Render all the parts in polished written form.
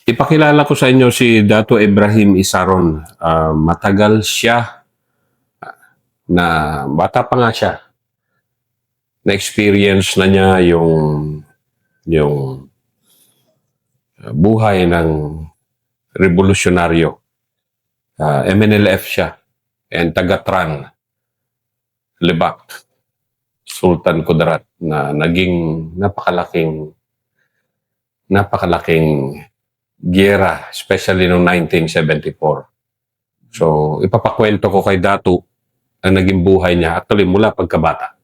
Ipakilala ko sa inyo si Dato Ibrahim Isaron. Matagal siya na bata pa nga siya. Na-experience na niya yung buhay ng revolusyonaryo. MNLF siya and taga-Tran, Lebak, Sultan Kudarat na naging napakalaking giyera, especially noong 1974. So, ipapakwento ko kay Datu ang naging buhay niya actually mula pagkabata.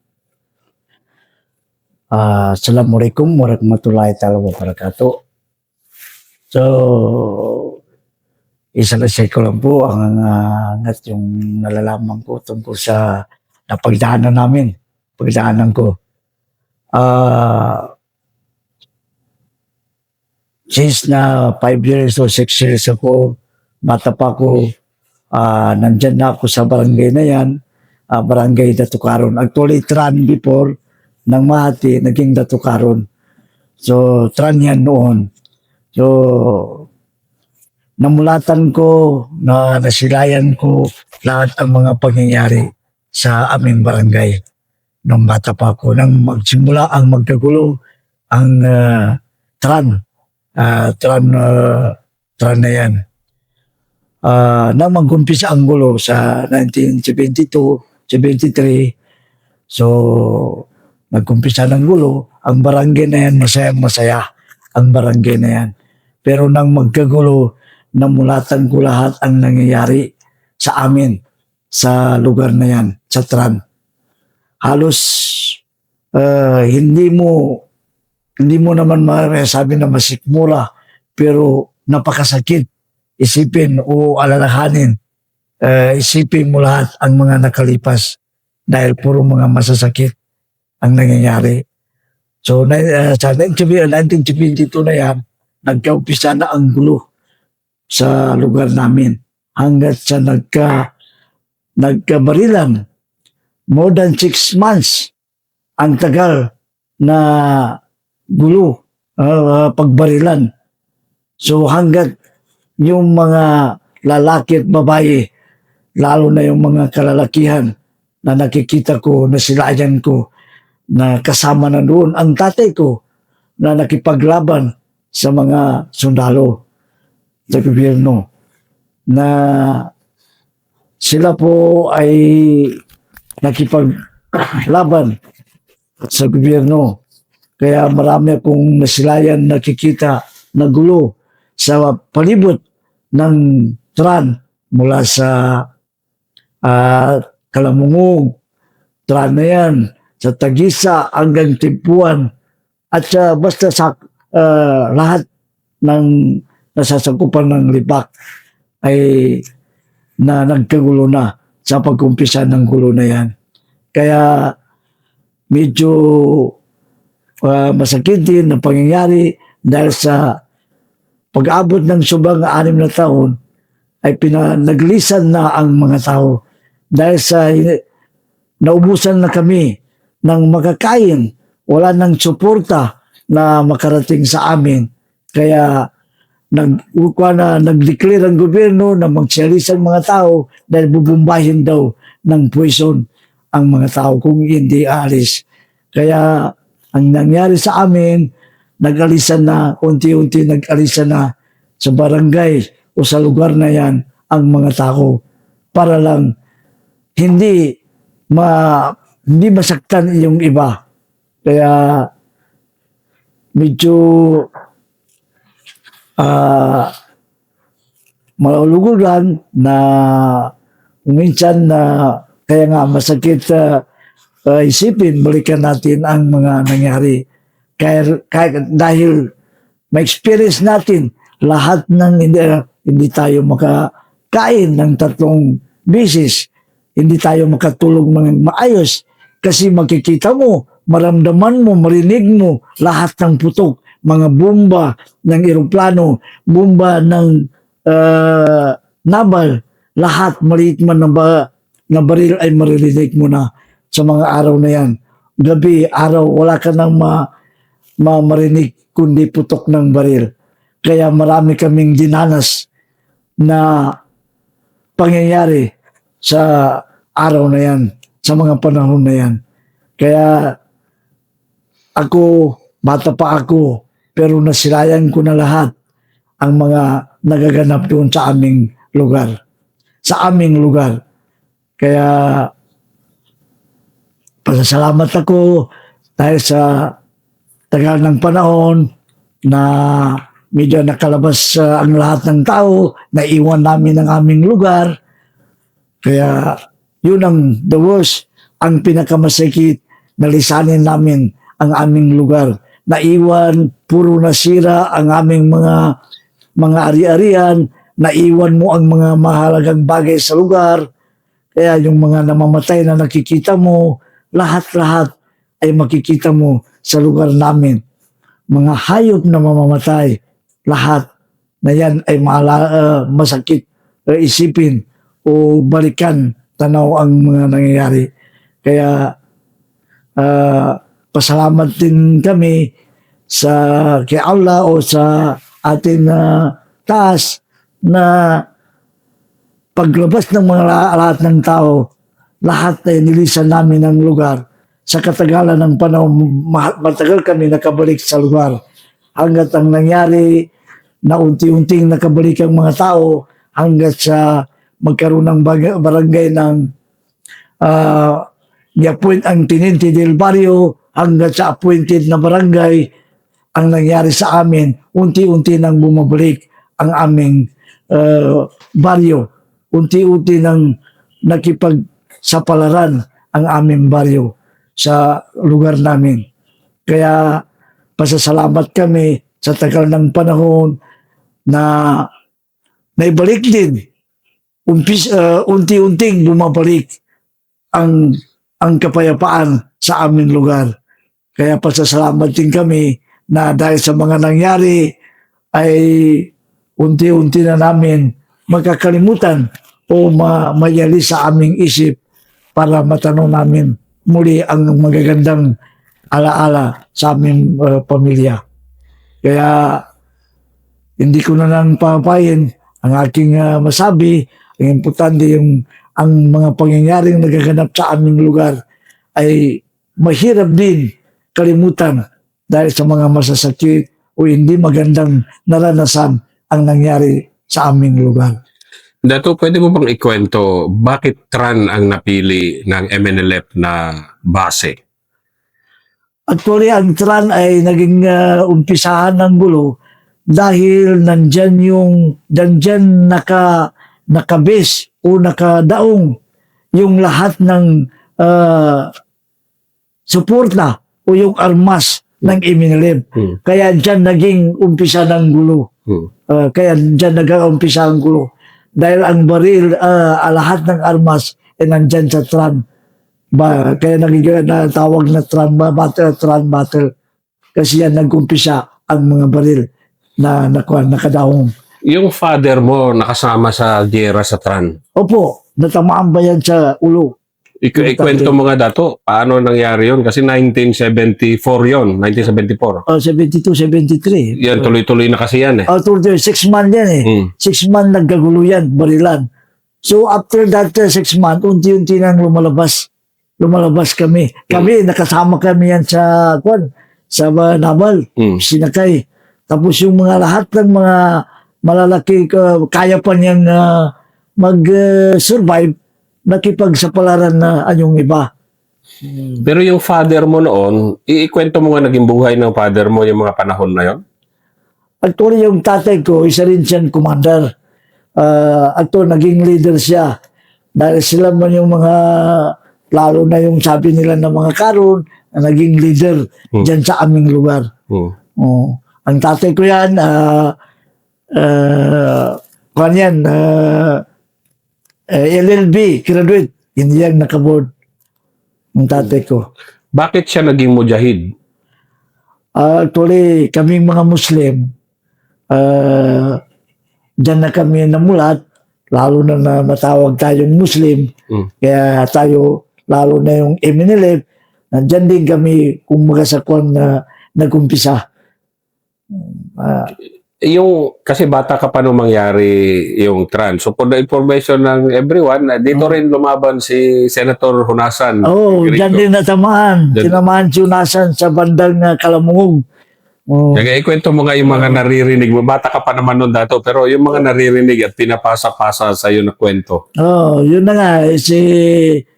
Assalamualaikum warahmatullahi wabarakatuh. So, isa-isa ko lang po ang angat yung nalalaman ko tungkol sa napagdaanan namin. Pagdaanan ko. Since na 5 years o 6 years ako, bata pa ako, nandyan na ako sa barangay na yan, barangay Datukaron. Actually, Tran before, ng Mahati, naging Datukaron. So, Tran yan noon. So, namulatan ko, nasilayan ko lahat ang mga pangyayari sa aming barangay nung bata pa ako. Nang magsimula ang magkagulo, ang Tran na yan. Nang mag-umpisa ang gulo sa 1972, 73, so, nag-umpisa ng gulo, ang barangay na yan, masaya ang barangay na yan. Pero nang magkagulo, namulatan ko lahat ang nangyayari sa amin, sa lugar na yan, sa Tran. Halos, hindi mo naman masabi na masikmura, pero napakasakit. Isipin o alalahanin, isipin mo lahat ang mga nakalipas dahil puro mga masasakit ang nangyayari. So, sa 1972 na yan, nagkaumpisa na ang gulo sa lugar namin hanggat sa nagkabarilan. More than 6 months ang tagal na gulo, pagbarilan. So, hanggat yung mga lalaki at babae, lalo na yung mga kalalakihan na nakikita ko, nasilayan ko, na kasama na doon ang tatay ko na nakipaglaban sa mga sundalo sa gobyerno, na sila po ay nakipaglaban sa gobyerno. Kaya marami akong nasilayan nakikita na gulo sa palibot ng Tran mula sa Kalamungog, Tran na yan, sa Tagisa hanggang Timpuan, at basta sa lahat ng nasasakupan ng Libak ay na nagkagulo na sa pag-umpisa ng gulo na yan. Kaya medyo masakit din ang pangyayari dahil sa pag-abot ng subang 6 na taon ay naglisan na ang mga tao dahil sa naubusan na kami ng makakain, wala nang suporta na makarating sa amin. Kaya nag-declare ang gobyerno na magsialis ang mga tao dahil bubumbahin daw ng poison ang mga tao kung hindi aalis. Kaya ang nangyari sa amin, nag-alisan na, unti-unti nag-alisan na sa barangay o sa lugar na yan ang mga tao para lang hindi masaktan yung iba. Kaya medyo maluluguran na minsan na kaya nga masakit isipin, balikan natin ang mga nangyari. Kaya dahil ma-experience natin lahat ng hindi tayo makakain ng 3 beses, hindi tayo makatulog ng maayos kasi makikita mo, maramdaman mo, marinig mo lahat ng putok, mga bomba ng eroplano, bomba ng naval, lahat maliit man na baril ay maririnig mo na sa mga araw na yan. Gabi, araw, wala ka nang marinig kundi putok ng baril. Kaya marami kaming dinanas na pangyayari sa araw na yan, sa mga panahon na yan. Kaya ako, bata pa ako, pero nasilayan ko na lahat ang mga nagaganap doon sa aming lugar. Sa aming lugar. Kaya pasasalamat ako dahil sa tagal ng panahon na medyo nakalabas ang lahat ng tao, naiwan namin ang aming lugar. Kaya yun ang the worst, ang pinakamasakit, nalisanin namin ang aming lugar. Naiwan, puro nasira ang aming mga ari-arian, naiwan mo ang mga mahalagang bagay sa lugar. Kaya yung mga namamatay na nakikita mo, lahat-lahat ay makikita mo sa lugar namin. Mga hayop na mamamatay, lahat na yan ay masakit isipin o balikan tanaw ang mga nangyayari. Kaya pasalamat din kami sa kay Allah o sa ating taas na paglabas ng mga lahat ng tao, lahat ay nilisan namin ang lugar. Sa katagalan ng panahon, matagal kami nakabalik sa lugar. Hanggat ang nangyari na unti-unting nakabalik ang mga tao hanggat sa magkaroon ng barangay ng i-appoint ang Tinente del Barrio hanggat sa appointed na barangay. Ang nangyari sa amin, unti-unti nang bumabalik ang aming baryo. Unti-unti nang nakipagsapalaran ang aming baryo sa lugar namin. Kaya pasasalamat kami sa tagal ng panahon na naibalik din. Unti-unting bumabalik ang kapayapaan sa aming lugar. Kaya pasasalamat din kami na dahil sa mga nangyari ay unti-unti na namin magkakalimutan o mayali sa aming isip para matanong namin muli ang magagandang alaala sa aming pamilya. Kaya hindi ko na lang papayin ang aking masabi. Ang importante ang mga pangyayaring nagaganap sa aming lugar ay mahirap din kalimutan dahil sa mga masasakit o hindi magandang naranasan ang nangyari sa aming lugar. Dato, pwede mo bang ikwento bakit Tran ang napili ng MNLF na base? Actually, ang Tran ay naging umpisahan ng gulo dahil nandyan nakabase o nakadaong yung lahat ng suporta o yung armas ng MNLF. Kaya dyan naging umpisa ng gulo. Kaya dyan nag-umpisa ang gulo. Dahil ang baril, lahat ng armas ay nandyan sa Tran. Kaya naging natawag na Tran battle. Kasi yan nag-umpisa ang mga baril na nakadaong. Yung father mo nakasama sa giyera sa Tran. Opo, natamaan ba yan sa ulo? Ikwento mo nga Dato, paano nangyari yun? Kasi 1974 yon, 1974. 72, 73. Yan, tuloy-tuloy na kasi yan eh. 6 months yan eh. 6 months nagkagulo yan, barilan. So after that 6 months, unti-unti nang lumalabas kami. Nakasama kami yan sa Naval, sinakay. Tapos yung mga lahat ng mga malalaki, kaya pa niyang mag-survive, nakipagsapalaran na yung iba. Pero yung father mo noon, ikwento mo nga naging buhay ng father mo yung mga panahon na yon? Actually, yung tatay ko, isa rin siyang commander. Naging leader siya. Dahil sila man yung mga, lalo na yung sabi nila ng mga karon, na naging leader dyan sa aming lugar. Ang tatay ko yan, LLB, graduate. Hindi yan nakaboard. Ang tatay ko. Bakit siya naging mujahid? Actually, kaming mga Muslim, dyan na kami namulat, lalo na matawag tayong Muslim, kaya tayo, lalo na yung MNLF, nandyan din kami, kung magasakwan na nag-umpisa. kasi bata ka pa nung mangyari yung trans. So, for the information ng everyone, dito rin lumaban si Senator Hunasan. Oo, dyan din natamaan. Dyan. Tinamaan si Unasan sa bandang Kalamungog. Oh. Kaya ikwento mo nga yung mga naririnig mo. Bata ka pa naman nun dato, pero yung mga naririnig at pinapasa-pasa sa iyo na kwento. Oh, yun na nga, si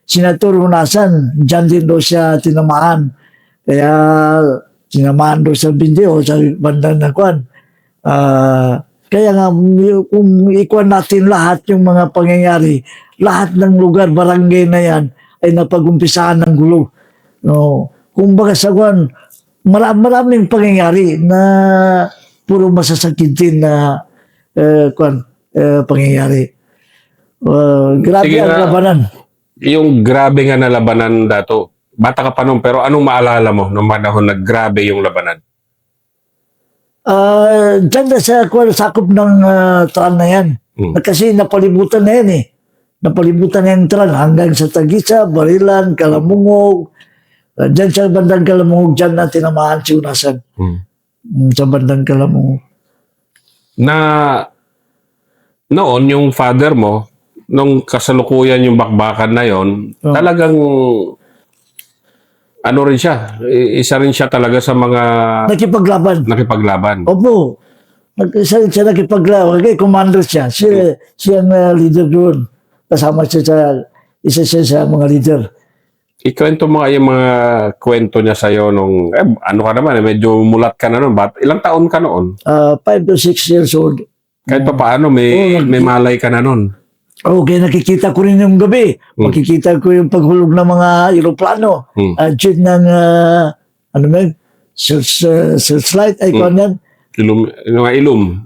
Senator Hunasan, dyan din daw siya tinamaan. Kaya tinamaan daw sa Bindio, sa bandang Nakwan. Kaya nga, kung ikuan natin lahat yung mga pangyayari, lahat ng lugar, barangay na yan, ay napag-umpisahan ng gulo. No. Kung baga sa kwan, maraming pangyayari na puro masasakitin na pangyayari. Grabe Sige ang nga. labanan. Yung grabe nga na labanan dato, bata ka pa nun, pero anong maalala mo nung panahon na grabe yung labanan? Diyan na sa sakop ng tran na yan. Kasi napalibutan na yan eh. Napalibutan na yung tran hanggang sa Tagisa, Barilan, Kalamungog. Diyan sa bandang Kalamungog, diyan na tinamaan si Unasan. Sa bandang Kalamungog. Na noon, yung father mo, nung kasalukuyan yung bakbakan na yon, talagang ano rin siya, isa rin siya talaga sa mga nakipaglaban. Opo. Isa rin siya nakipaglaban. Okay, commander siya. Siya ang leader doon. Kasama siya isa siya sa mga leader. Ikwento mo nga yung mga kwento niya sa'yo nung, ano ka naman, medyo mulat ka na noon. Ilang taon ka noon? 5 to 6 years old. Kahit pa paano, may malay ka na noon. Okay, nakikita ko rin yung gabi. Makikita ko yung paghulog ng mga aeroplano. Jet ng, searchlight, ay kung yan. Ilum.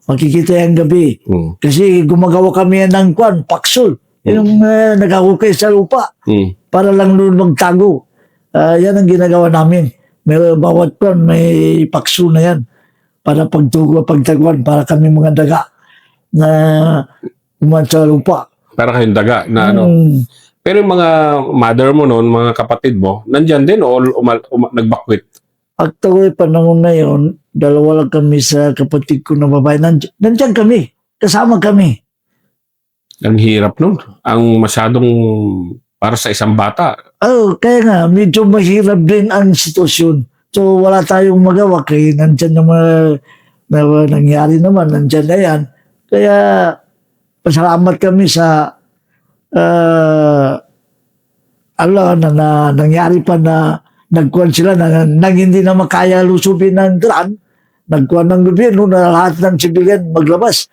Makikita yung gabi. Kasi gumagawa kami yan ng paksol. Yung nagkakukay sa lupa. Para lang doon magtago. Yan ang ginagawa namin. Bawat may paksol na yan. Para pagtaguan, para kami mga daga na sa lupa. Para kayong daga na ano. Pero yung mga mother mo noon, mga kapatid mo, nandyan din o nagbakwit? Actually, panahon na yun, dalawa lang kami sa kapatid ko na babae. Nandyan kami. Kasama kami. Ang hirap nun. Ang masyadong para sa isang bata. Kaya nga, medyo mahirap din ang sitwasyon. So, wala tayong magawa kaya nandyan naman nangyari naman, nandyan na yan. Kaya, pasalamat kami sa na nangyari pa na nagkuhan sila nang hindi na makaya lusubin ng dran, nagkuhan ng gobyerno na lahat ng sibilyan maglabas.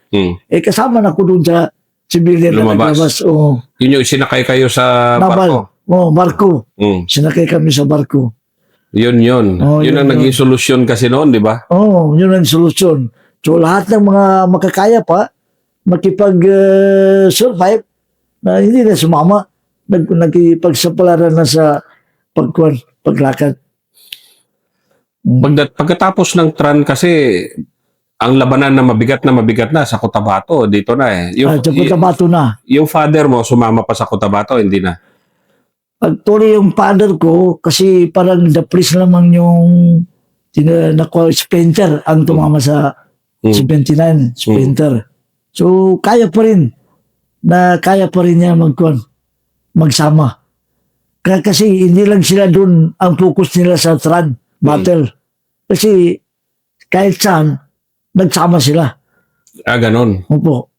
Kasama na ko dun sa sibilyan na naglabas. Yun yung sinakay kayo sa barko? Barko. Sinakay kami sa barko. Yun ang naging solusyon kasi noon, di ba? Yun ang solusyon. So lahat ng mga makakaya pa, makipag-survive, na hindi na sumama, nagkipagsapalaran na sa paglakad. Pagkatapos ng tran kasi, ang labanan na mabigat na sa Cotabato, dito na eh. Sa Cotabato na. Yung father mo, sumama pa sa Cotabato, hindi na? Actually, yung father ko, kasi parang the-police naman yung Splinter ang tumama sa 79, Splinter. So, kaya pa rin niya magsama. Kasi hindi lang sila doon ang focus nila sa tran battle. Kasi kahit saan, nagsama sila. Ganon. Opo.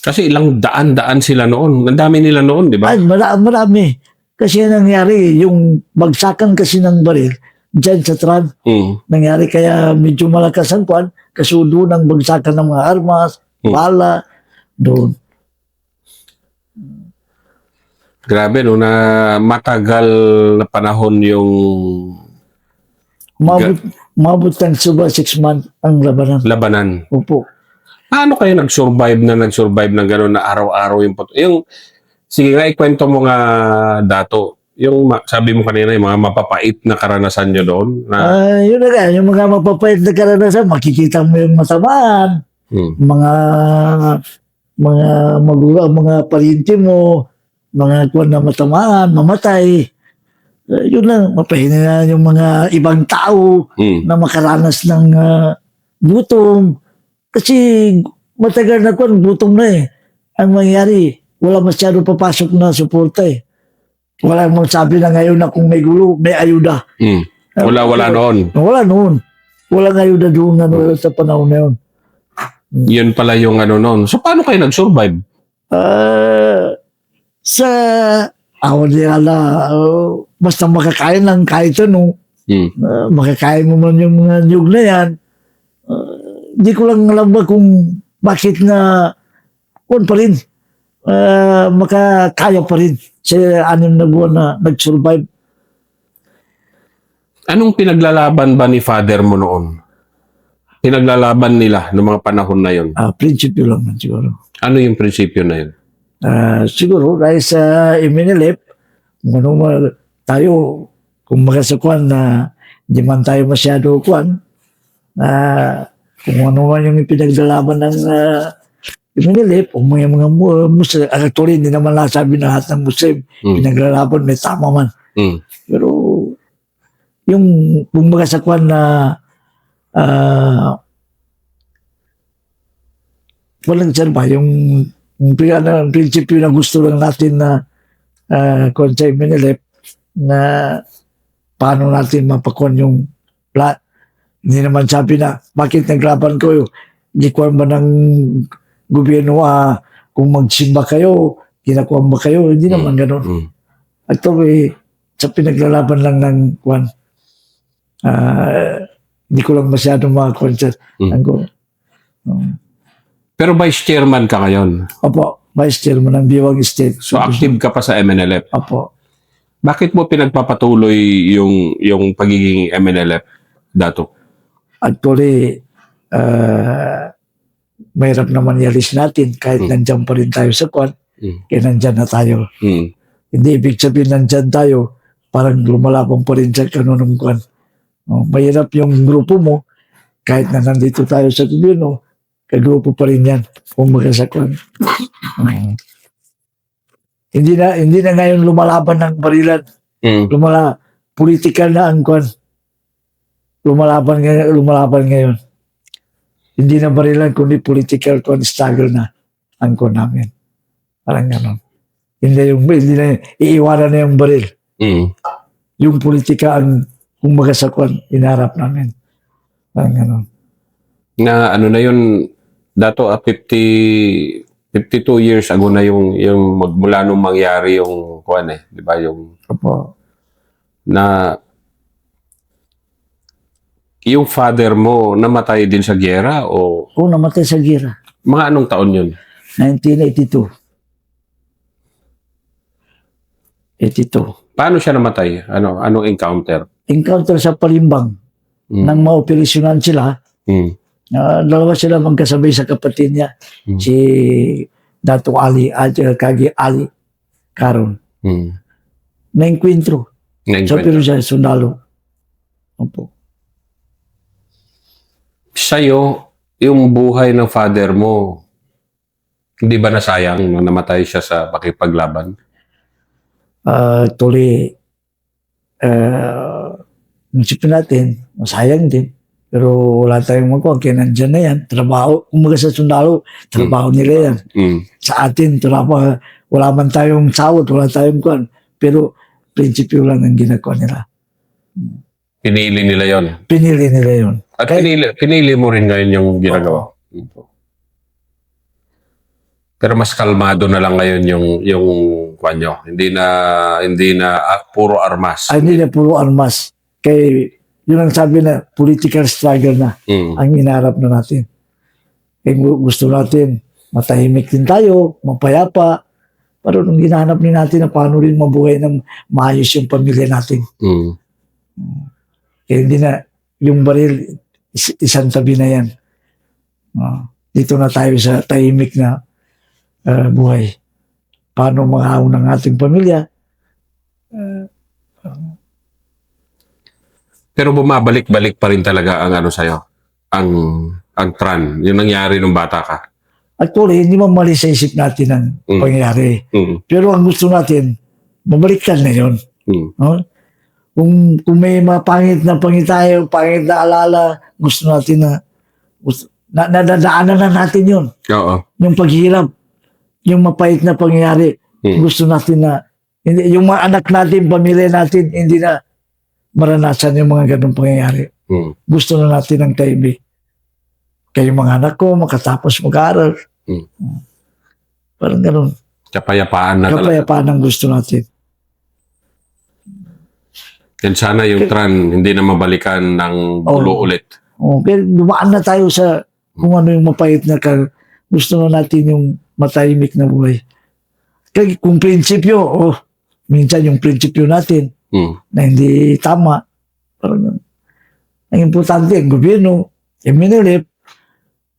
Kasi ilang daan sila noon. Ang dami nila noon, di ba? Marami. Kasi nangyari, yung bagsakan kasi ng baril, dyan sa tran, nangyari kaya medyo malakas ang kwan, kasi doon ang bagsakan ng mga armas, bala, doon. Grabe, no, na matagal na panahon yung Mabot ng suba 6 months ang labanan. Opo. Paano kayo nag-survive ng gano'n na araw-araw yung sige nga, ikwento mo nga dato. Yung sabi mo kanina, yung mga mapapait na karanasan nyo doon. Yun na nga, yung mga mapapait na karanasan, makikita mo yung matamaan, mga magulang, mga parinti mo, mga kuwan na matamaan, mamatay. Yun lang, mapahinga na yung mga ibang tao na makaranas ng gutom. Kasi matagal na kwan, gutom na eh. Ang mangyari, wala masyado papasok na suporta eh. Wala mong sabi na ngayon na kung may gulo, may ayuda. Wala noon. Wala noon. Wala ayuda doon sa panahon na yun. Yun pala yung noon. So, paano kayo nag-survive? Sa ako nila, basta makakain lang kahit ano, makakain mo man yung mga niyog na yan. Di ko lang alam ba kung bakit na kung pa rin, makakaya pa rin sa 6 na buwan na nag-survive. Anong pinaglalaban ba ni father mo noon? Pinaglalaban nila noong mga panahon na yun? Prinsipyo lang man siguro. Ano yung prinsipyo na yun? Siguro dahil sa iminilip, kung ano tayo, kung magasakuan na hindi man tayo masyado kuan, kung ano man yung pinaglalaban ng iminilip, o mga Muslim, actually hindi naman nasabi na lahat ng Muslim, pinaglalaban may tama man. Pero yung kung magasakuan na walang siya ba, yung prinsipyo na gusto lang natin na kung sa iminilip, na paano natin mapakon yung hindi naman sabi na bakit naglaban kayo, di ko ba ng gobyerno kung magsimba kayo, kinakuha ba kayo, hindi naman ganun. At sa pinaglalaban lang ng kwan, hindi ko lang masyado concert. Pero vice chairman ka ngayon. Opo, vice chairman ng Biwag State. So active ka pa sa MNLF. Opo. Bakit mo pinagpapatuloy yung pagiging MNLF, Dato? Actually, mahirap naman i-alis natin kahit nandyan pa rin tayo sa kwan, kaya nandyan na tayo. Hindi ibig sabihin nandyan tayo, parang lumalabang pa rin sa kanunong kwan. Mahirap yung grupo mo, kahit na nandito tayo sa gobyerno, kagrupo pa rin yan, kung magkasakwan. Hindi na ngayon lumalaban ng barilan. Political na ang kwan. Lumalaban ngayon. Hindi na barilan, kundi political kwan, struggle na ang kwan namin. Parang gano'n. Hindi na, iiwanan na yung baril. Yung politika ang kumbaga sa kwan, inarap namin. Parang gano'n. Na na yun, Dato, 52 years ago na yung magmula nung mangyari yung kwan di ba, yung Opo. na yung father mo namatay din sa giyera o Namatay sa gira. mga anong taon yun? 1982. 82. Paano siya namatay? Anong encounter? Encounter sa Palimbang. Nang maoperasyonan sila, dalawa sila magkasabay sa kapatid niya. Si Dato Ali, Kagi Ali, Karon. Na-encuentro. So, pero siya, sundalo. Opo. Sa'yo, yung buhay ng father mo, hindi ba nasayang na namatay siya sa pakipaglaban? Actually, isipin natin, masayang din. Pero wala tayong magkuhan, kaya nandyan na yan. Trabaho, kumaga sa sundalo, trabaho nila yan. Sa atin, trabaho, wala man tayong sawot, wala tayong kuhan. Pero, prinsipyo lang ang ginagawa nila. Pinili nila yon. Pinili nila yon. At pinili mo rin ngayon yung ginagawa. Pero mas kalmado na lang ngayon yung kwanyo. Hindi na puro armas. Hindi na puro armas. Kaya yun ang sabi na political struggle na ang inarap na natin. Kaya gusto natin matahimik din tayo, mapayapa. Pero nung ginahanap din natin na paano rin mabuhay ng maayos yung pamilya natin. Kaya hindi na yung baril, isang tabi na yan. Dito na tayo sa tahimik na buhay. Paano makahaw ng ating pamilya? Pero bumabalik-balik pa rin talaga ang sa'yo, ang tran, yung nangyari nung bata ka. Actually, hindi man mali sa isip natin ang pangyayari. Pero ang gusto natin, mabaliktad na yun. Kung may mga pangit na tayo, pangit na alala, gusto natin na Nadadaanan na natin yun. Oo. Yung paghirap, yung mapait na pangyayari. Hmm. Gusto natin na, yung mga anak natin, pamilya natin, hindi na maranasan yung mga ganong pangyayari. Hmm. Gusto na natin ng tahimik. Kaya yung mga anak ko, makatapos mag-aaral. Hmm. Parang ganon. Kapayapaan na talaga. Kapayapaan ang gusto natin. And sana yung tran hindi na mabalikan ng gulo ulit. Okay, dumaan na tayo sa kung ano yung mapait na gusto na natin yung matahimik na buhay. Kaya kung prinsipyo, minsan yung prinsipyo natin Hmm. na hindi tama, parang ang importante, ang gobyerno, yung minilip,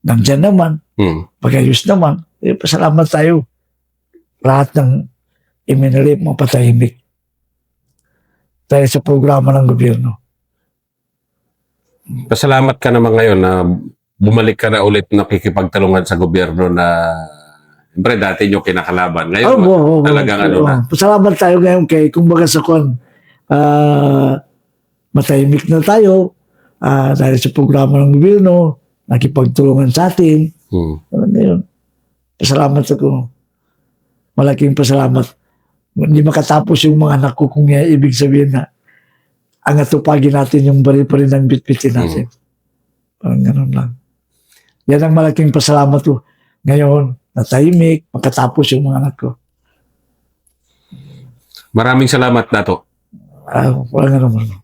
nandyan naman, Hmm. pag-ayos naman, pasalamat tayo. Lahat ng iminilip, mapatahimik. Dahil sa programa ng gobyerno. Pasalamat ka naman ngayon na bumalik ka na ulit nakikipagtalungan sa gobyerno na siyempre dati nyo kinakalaban. Ngayon, talagang ano na. Pasalamat tayo ngayon kay kumbaga sa matahimik na tayo dahil sa programa ng gobyerno, nakipagtulungan sa atin. Ngayon, pasalamat ako. Malaking pasalamat. Hindi makatapos yung mga anak ko kung ibig sabihin na ang atupagin natin yung bari pa rin ng bitbitin natin. Parang ganun lang. Yan ang malaking pasalamat ko. Ngayon, natahimik, makatapos yung mga anak ko. Maraming salamat, Dato. Walang ano.